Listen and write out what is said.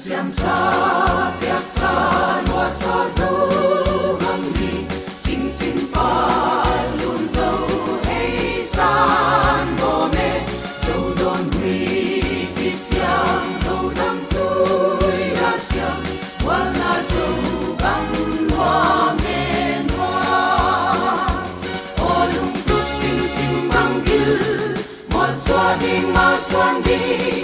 Siam sa piazza nuova dấu gầm đi xin tin pa luôn dấu hay san bồ mê dấu đón huy khi xiang dấu đắm tuổi là xiang quan là dấu băng hoa men hoa ô lung tút xinh xinh băng gư một xóa đi mà xoan đi